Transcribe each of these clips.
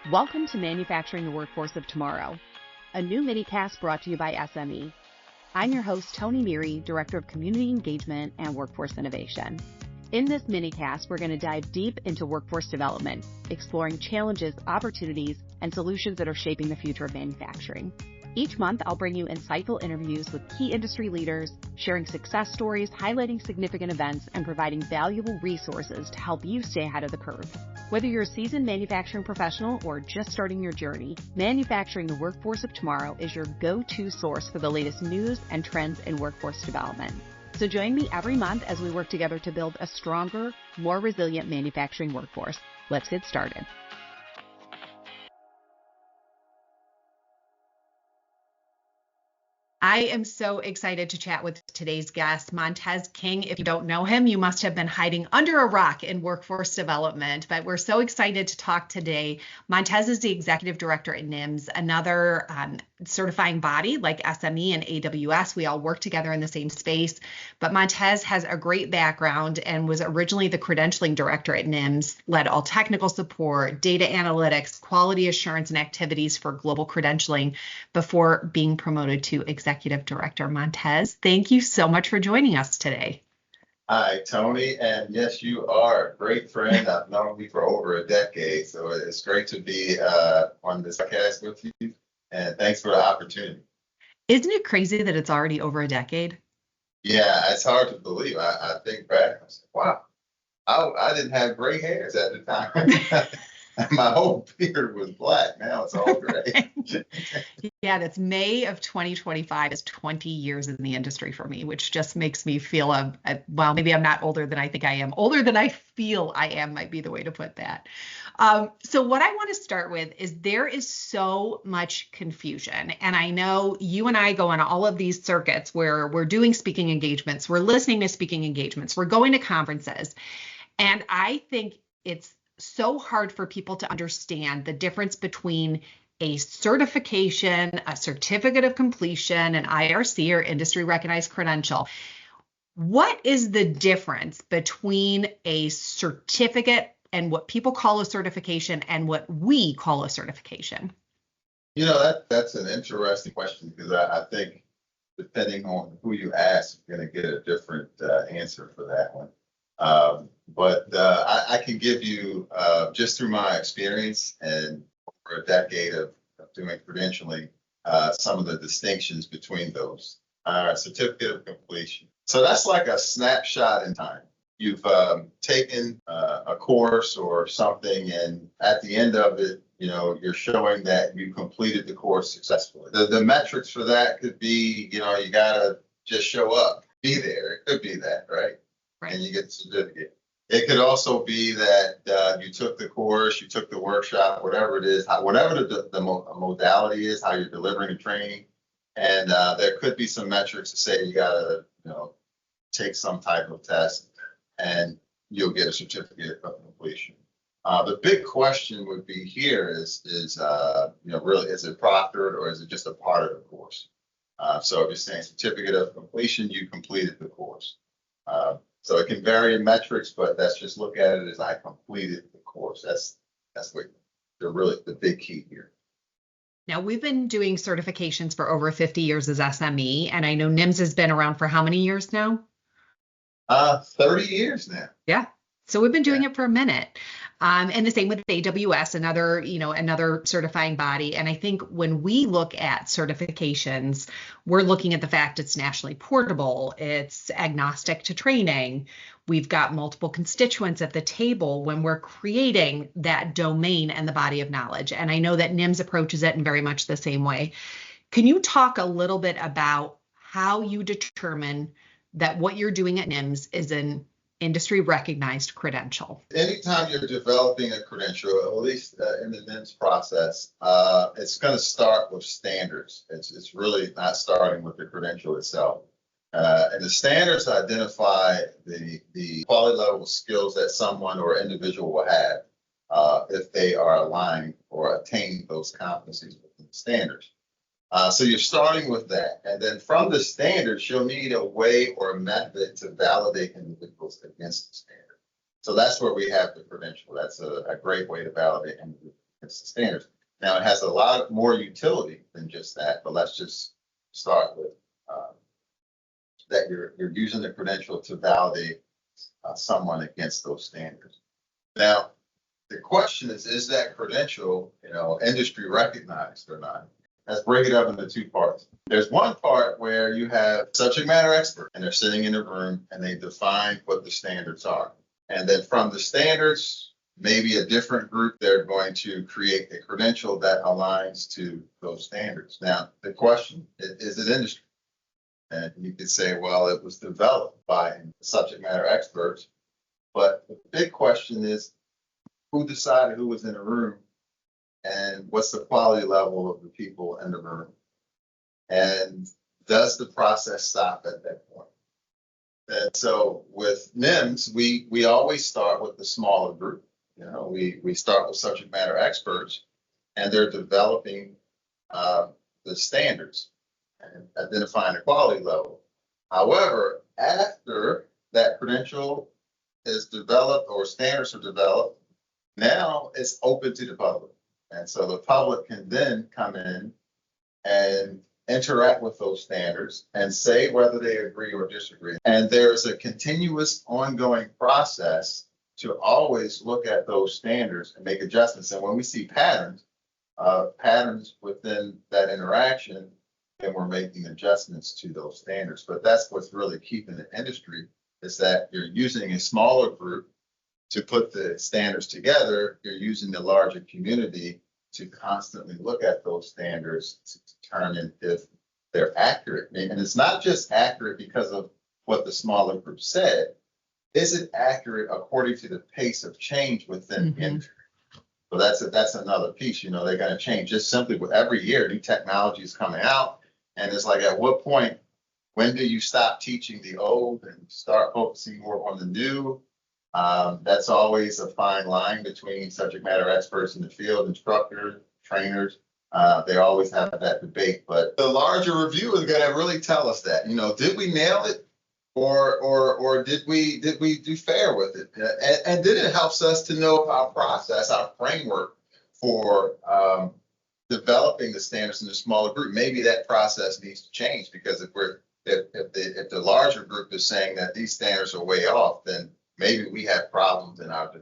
Welcome to Manufacturing the Workforce of Tomorrow, a new minicast brought to you by SME. I'm your host, Toni Neary, Director of Community Engagement and Workforce Innovation. In this minicast, we're going to dive deep into workforce development, exploring challenges, opportunities, and solutions that are shaping the future of manufacturing. Each month, I'll bring you insightful interviews with key industry leaders, sharing success stories, highlighting significant events, and providing valuable resources to help you stay ahead of the curve. Whether you're a seasoned manufacturing professional or just starting your journey, Manufacturing the Workforce of Tomorrow is your go-to source for the latest news and trends in workforce development. So join me every month as we work together to build a stronger, more resilient manufacturing workforce. Let's get started. I am so excited to chat with today's guest, Montez King. If you don't know him, you must have been hiding under a rock in workforce development, but we're so excited to talk today. Montez is the Executive Director at NIMS, another certifying body like SME and AWS. We all work together in the same space, but Montez has a great background and was originally the Credentialing Director at NIMS, led all technical support, data analytics, quality assurance, and activities for global credentialing before being promoted to Executive Director. Montez, thank you so much for joining us today. Hi, Toni. And yes, you are a great friend. I've known you for over a decade, so it's great to be on this podcast with you. And thanks for the opportunity. Isn't it crazy that it's already over a decade? Yeah, it's hard to believe. I think back, I said, wow, I didn't have gray hairs at the time. My whole beard was black. Now it's all gray. Yeah, that's May of 2025 is 20 years in the industry for me, which just makes me feel, well, maybe I'm not older than I think I am. Older than I feel I am might be the way to put that. So what I want to start with is there is so much confusion. And I know you and I go on all of these circuits where we're doing speaking engagements, we're listening to speaking engagements, we're going to conferences. And I think it's so hard for people to understand the difference between a certification, a certificate of completion, an IRC or industry recognized credential. What is the difference between a certificate and what people call a certification and what we call a certification? You know, that's an interesting question because I think depending on who you ask, you're going to get a different answer for that one. But I can give you, just through my experience and over a decade of doing credentialing, some of the distinctions between those. Certificate of completion. So that's like a snapshot in time. You've taken a course or something, and at the end of it, you know, you're showing that you completed the course successfully. The metrics for that could be, you know, you got to just show up, be there. It could be that, right? And you get the certificate. It could also be that you took the course, you took the workshop, whatever it is, whatever the modality is, how you're delivering the training. And there could be some metrics to say you got to, you know, take some type of test and you'll get a certificate of completion. The big question would be here is you know, really, is it proctored or is it just a part of the course? So if you're saying certificate of completion, you completed the course. So it can vary in metrics, but let's just look at it as I completed the course. That's what the big key here. Now, we've been doing certifications for over 50 years as SME, and I know NIMS has been around for how many years now? 30 years now. Yeah. So we've been doing it for a minute. And the same with AWS, another certifying body. And I think when we look at certifications, we're looking at the fact it's nationally portable, it's agnostic to training. We've got multiple constituents at the table when we're creating that domain and the body of knowledge. And I know that NIMS approaches it in very much the same way. Can you talk a little bit about how you determine that what you're doing at NIMS is an industry recognized credential? Anytime you're developing a credential, at least in the NIMS process, it's going to start with standards. It's really not starting with the credential itself. And the standards identify the quality level skills that someone or individual will have if they are aligned or attain those competencies within the standards. So you're starting with that. And then from the standards, you'll need a way or a method to validate individuals against the standard. So that's where we have the credential. That's a great way to validate individuals against the against the standards. Now, it has a lot more utility than just that, but let's just start with that you're using the credential to validate someone against those standards. Now, the question is that credential, industry recognized or not? Let's break it up into two parts. There's one part where you have subject matter expert, and they're sitting in a room and they define what the standards are. And then from the standards, maybe a different group, they're going to create a credential that aligns to those standards. Now, the question is it industry? And you could say, well, it was developed by subject matter experts. But the big question is, who decided who was in the room and what's the quality level of the people in the room? And does the process stop at that point? And so with NIMS, we always start with the smaller group. We start with subject matter experts, and they're developing the standards and identifying the quality level. However, after that credential is developed or standards are developed, now it's open to the public. And so the public can then come in and interact with those standards and say whether they agree or disagree. And there's a continuous ongoing process to always look at those standards and make adjustments. And when we see patterns within that interaction, then we're making adjustments to those standards. But that's what's really keeping the industry, is that you're using a smaller group to put the standards together. You're using the larger community to constantly look at those standards to determine if they're accurate. And it's not just accurate because of what the smaller group said. Is it accurate according to the pace of change within the industry? So that's another piece. They're going to change just simply with every year. New technology is coming out. And it's like, at what point, when do you stop teaching the old and start focusing more on the new? That's always a fine line between subject matter experts in the field, instructors, trainers. They always have that debate. But the larger review is going to really tell us that, did we nail it, or did we do fair with it? And then it helps us to know our process, our framework for developing the standards in a smaller group. Maybe that process needs to change, because if the larger group is saying that these standards are way off, then maybe we have problems in our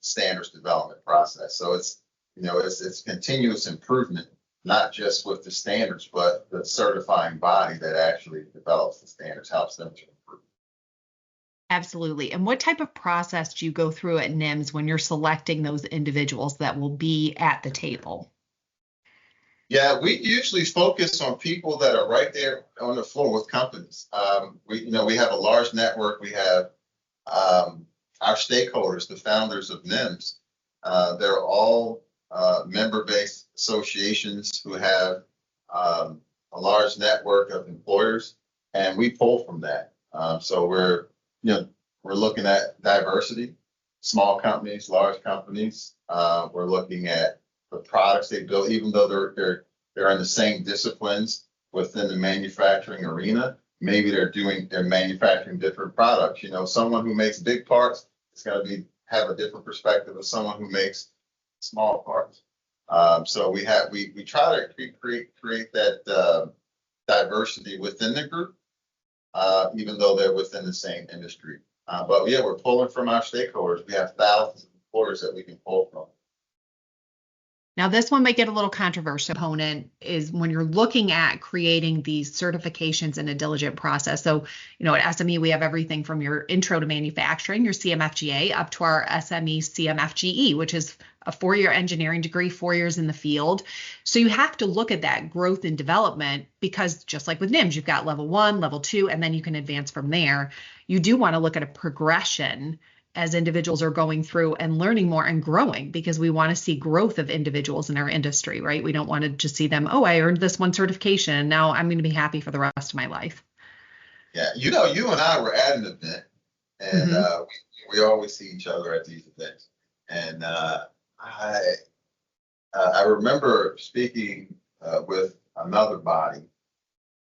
standards development process. So it's continuous improvement, not just with the standards, but the certifying body that actually develops the standards helps them to improve. Absolutely. And what type of process do you go through at NIMS when you're selecting those individuals that will be at the table? Yeah, we usually focus on people that are right there on the floor with companies. We have a large network. We have our stakeholders, the founders of NIMS. They're all member-based associations who have a large network of employers, and we pull from that. So we're looking at diversity, small companies, large companies. We're looking at the products they build, even though they're in the same disciplines within the manufacturing arena. Maybe they're manufacturing different products. Someone who makes big parts is going to have a different perspective of someone who makes small parts. So we try to create that diversity within the group, even though they're within the same industry. But yeah, we're pulling from our stakeholders. We have thousands of employers that we can pull from. Now, this one might get a little controversial. Component is when you're looking at creating these certifications in a diligent process. So, at SME, we have everything from your intro to manufacturing, your CMFGA, up to our SME CMFGE, which is a 4-year engineering degree, 4 years in the field. So you have to look at that growth and development, because just like with NIMS, you've got level 1, level 2, and then you can advance from there. You do want to look at a progression as individuals are going through and learning more and growing, because we want to see growth of individuals in our industry, right? We don't want to just see them, I earned this one certification, and now I'm going to be happy for the rest of my life. Yeah, you and I were at an event, and we always see each other at these events. And I remember speaking with another body,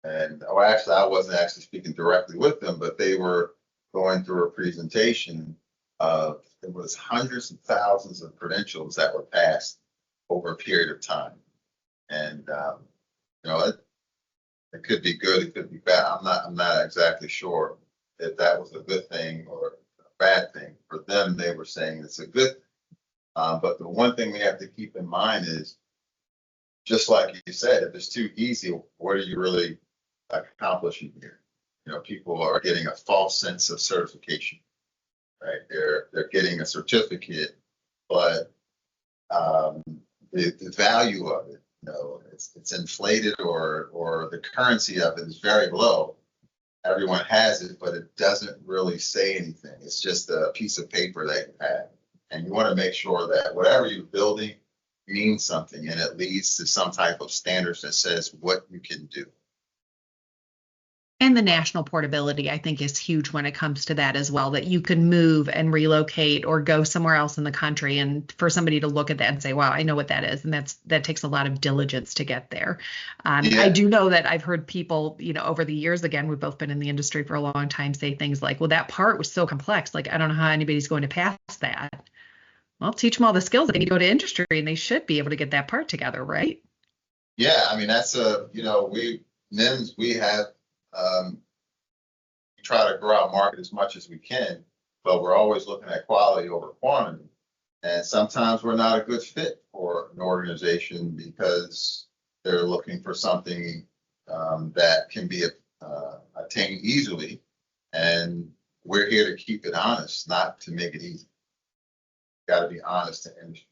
and I wasn't actually speaking directly with them, but they were going through a presentation. It was hundreds of thousands of credentials that were passed over a period of time. And, it could be good, it could be bad. I'm not exactly sure if that was a good thing or a bad thing. For them, they were saying it's a good thing. But the one thing we have to keep in mind is, just like you said, if it's too easy, what are you really accomplishing here? People are getting a false sense of certification, right? They're getting a certificate, but the value of it, it's inflated, or the currency of it is very low. Everyone has it, but it doesn't really say anything. It's just a piece of paper that you have. And you want to make sure that whatever you're building means something, and it leads to some type of standards that says what you can do. And the national portability, I think, is huge when it comes to that as well, that you can move and relocate or go somewhere else in the country, and for somebody to look at that and say, wow, I know what that is. And that takes a lot of diligence to get there. Yeah. I do know that I've heard people, over the years, again, we've both been in the industry for a long time, say things like, well, that part was so complex. Like, I don't know how anybody's going to pass that. Well, teach them all the skills that they need to go to industry, and they should be able to get that part together, right? Yeah, I mean, that's NIMS, we have, try to grow our market as much as we can, but we're always looking at quality over quantity. And sometimes we're not a good fit for an organization because they're looking for something that can be attained easily. And we're here to keep it honest, not to make it easy. Got to be honest to industry.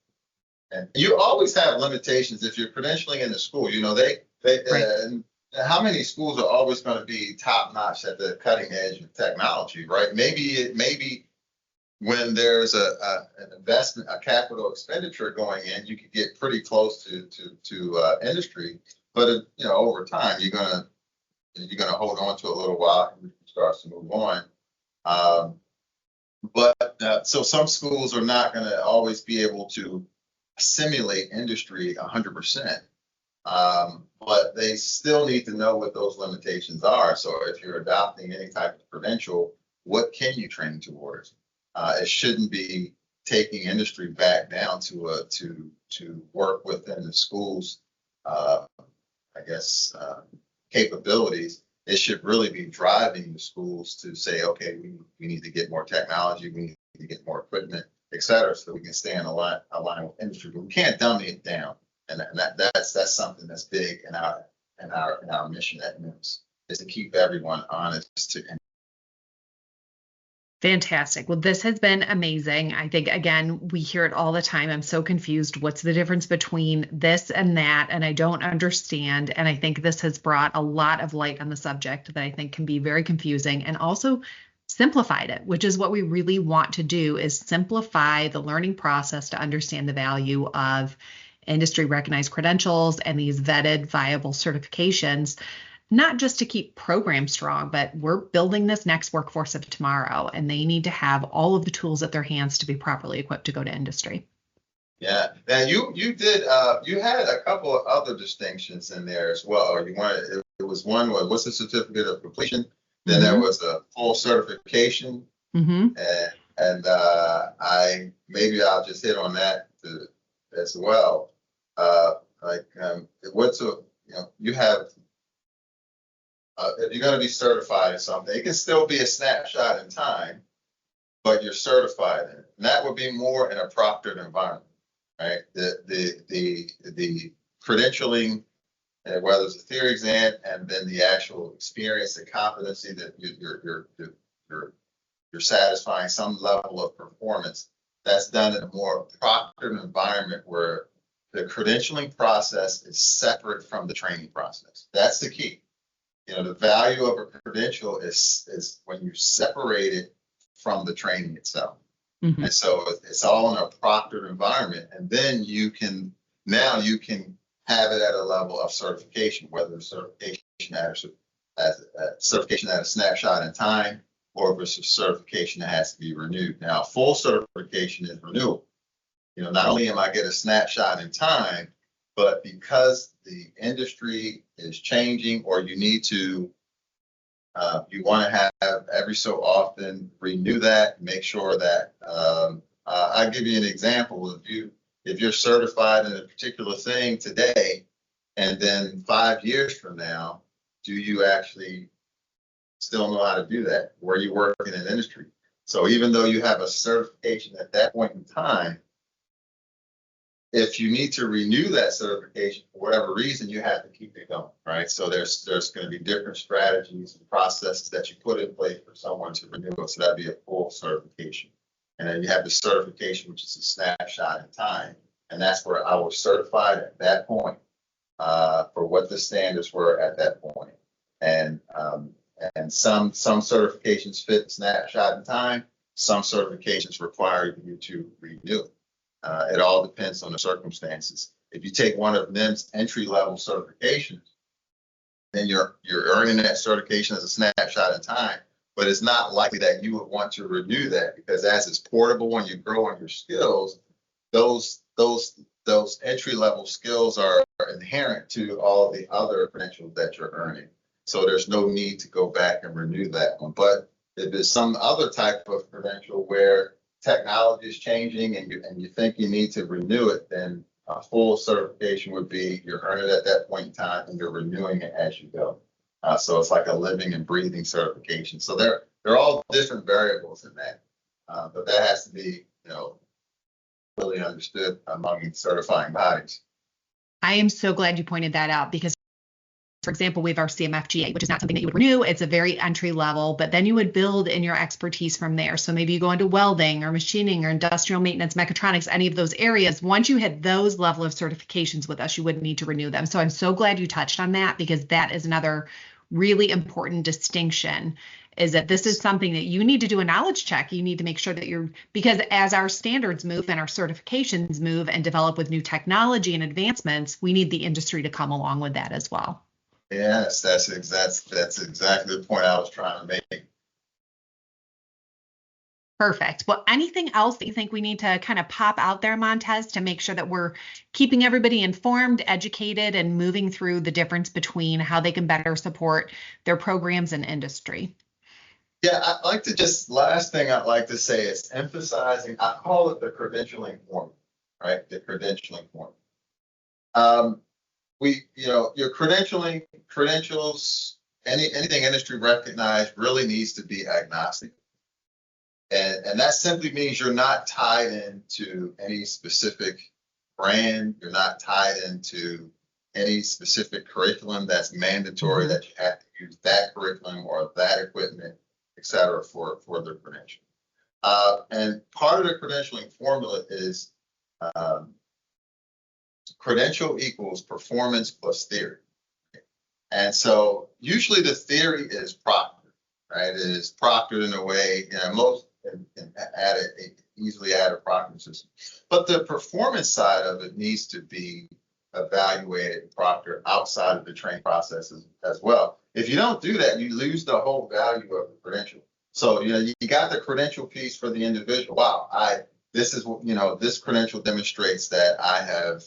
And you always have limitations if you're credentialing in the school. Right. How many schools are always going to be top notch at the cutting edge of technology, right? Maybe when there's an investment, a capital expenditure going in, you could get pretty close to industry, but over time you're gonna hold on to a little while and it starts to move on. So some schools are not going to always be able to simulate industry 100%. But they still need to know what those limitations are. So if you're adopting any type of credential, what can you train towards? It shouldn't be taking industry back down to work within the school's, capabilities. It should really be driving the schools to say, okay, we need to get more technology, we need to get more equipment, et cetera, so we can stay in line with industry. But we can't dummy it down. And that's something that's big in our mission at NIMS, is to keep everyone honest. Fantastic. Well, this has been amazing. I think, again, we hear it all the time. I'm so confused. What's the difference between this and that? And I don't understand. And I think this has brought a lot of light on the subject that I think can be very confusing, and also simplified it, which is what we really want to do, is simplify the learning process to understand the value of industry recognized credentials and these vetted, viable certifications, not just to keep programs strong, but we're building this next workforce of tomorrow, and they need to have all of the tools at their hands to be properly equipped to go to industry. Yeah. Now you did you had a couple of other distinctions in there as well. Or it was one what's the certificate of completion? Then there was a full certification, and I'll just hit on that as well. You have. If you're going to be certified in something, it can still be a snapshot in time, but you're certified in it. And that would be more in a proctored environment, right? The credentialing, whether it's a theory exam and then the actual experience and competency that you're satisfying some level of performance, that's done in a more proctored environment where the credentialing process is separate from the training process. That's the key. The value of a credential is when you separate it from the training itself. And so it's all in a proctored environment. And then you can have it at a level of certification, whether it's certification at a snapshot in time, or if it's a certification that has to be renewed. Now, full certification is renewal. Not only am I get a snapshot in time, but because the industry is changing, or you need to You want to have every so often renew that, make sure that I'll give you an example. If you're certified in a particular thing today, and then 5 years from now, do you actually still know how to do that? Where you work in an industry. So even though you have a certification at that point in time, if you need to renew that certification for whatever reason, you have to keep it going, right? So there's going to be different strategies and processes that you put in place for someone to renew it. So that'd be a full certification. And then you have the certification, which is a snapshot in time. And that's where I was certified at that point for what the standards were at that point. And some certifications fit snapshot in time. Some certifications require you to renew it. It all depends on the circumstances. If you take one of NIMS entry-level certifications, then you're earning that certification as a snapshot in time. But it's not likely that you would want to renew that, because as it's portable when you grow on your skills, those entry-level skills are inherent to all the other credentials that you're earning. So there's no need to go back and renew that one. But if it's some other type of credential where technology is changing and you think you need to renew it, then a full certification would be you're earning it at that point in time and you're renewing it as you go. So it's like a living and breathing certification. So they're all different variables in that, but that has to be really understood among certifying bodies. I am so glad you pointed that out, because for example, we have our CMFGA, which is not something that you would renew. It's a very entry level, but then you would build in your expertise from there. So maybe you go into welding or machining or industrial maintenance, mechatronics, any of those areas. Once you hit those level of certifications with us, you wouldn't need to renew them. So I'm so glad you touched on that, because that is another really important distinction, is that this is something that you need to do a knowledge check. You need to make sure that because as our standards move and our certifications move and develop with new technology and advancements, we need the industry to come along with that as well. Yes, that's exactly the point I was trying to make. Perfect. Well, anything else that you think we need to kind of pop out there, Montez, to make sure that we're keeping everybody informed, educated, and moving through the difference between how they can better support their programs and industry? Yeah, last thing I'd like to say is emphasizing, I call it the credentialing formula, right? The credentialing formula. Your credentials, anything industry recognized really needs to be agnostic. And that simply means you're not tied into any specific brand. You're not tied into any specific curriculum that's mandatory that you have to use that curriculum or that equipment, et cetera, for the credential. And part of the credentialing formula is credential equals performance plus theory. And so usually the theory is proctored, right? It is proctored in a way, most can easily add a proctoring system. But the performance side of it needs to be evaluated and proctored outside of the training processes as well. If you don't do that, you lose the whole value of the credential. So, you got the credential piece for the individual. Wow, this credential demonstrates that I have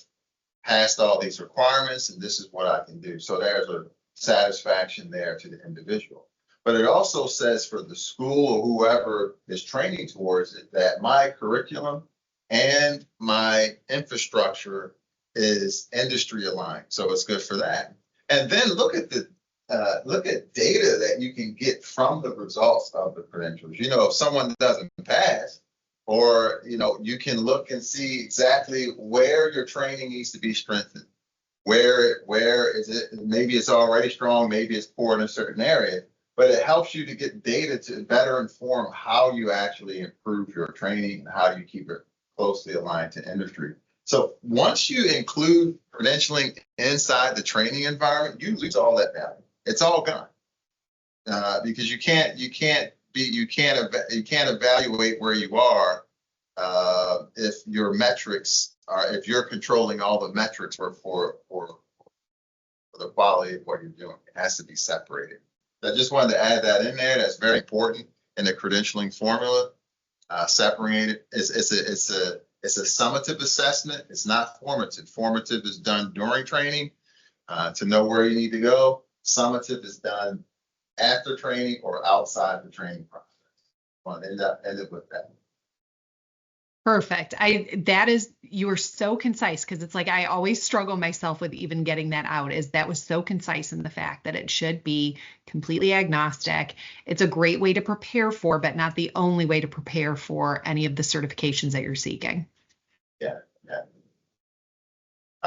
passed all these requirements and this is what I can do. So there's a satisfaction there to the individual. But it also says for the school or whoever is training towards it that my curriculum and my infrastructure is industry aligned. So it's good for that. And then look at data that you can get from the results of the credentials. If someone doesn't pass, or you can look and see exactly where your training needs to be strengthened. Where is it? Maybe it's already strong, maybe it's poor in a certain area, but it helps you to get data to better inform how you actually improve your training and how you keep it closely aligned to industry. So once you include credentialing inside the training environment, you lose all that value. It's all gone because you can't evaluate where you are if your metrics are, if you're controlling all the metrics for the quality of what you're doing. It has to be separated. So I just wanted to add that in there. That's very important in the credentialing formula. Separated. It's a summative assessment. It's not formative. Formative is done during training to know where you need to go. Summative is done after training or outside the training process. Want to end it with that. Perfect. You were so concise, because it's like I always struggle myself with even getting that out, is that was so concise in the fact that it should be completely agnostic. It's a great way to prepare for, but not the only way to prepare for any of the certifications that you're seeking. Yeah.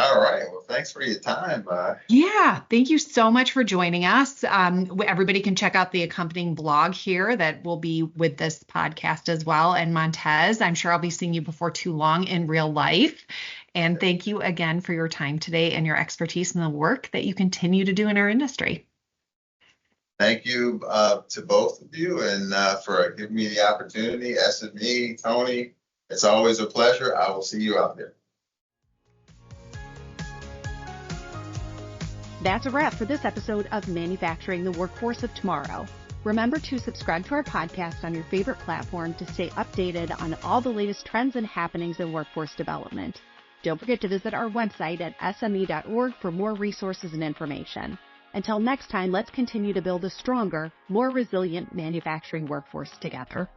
All right. Well, thanks for your time. Yeah, thank you so much for joining us. Everybody can check out the accompanying blog here that will be with this podcast as well. And Montez, I'm sure I'll be seeing you before too long in real life. And thank you again for your time today and your expertise in the work that you continue to do in our industry. Thank you to both of you, and for giving me the opportunity. SME, Toni, it's always a pleasure. I will see you out there. That's a wrap for this episode of Manufacturing the Workforce of Tomorrow. Remember to subscribe to our podcast on your favorite platform to stay updated on all the latest trends and happenings in workforce development. Don't forget to visit our website at sme.org for more resources and information. Until next time, let's continue to build a stronger, more resilient manufacturing workforce together.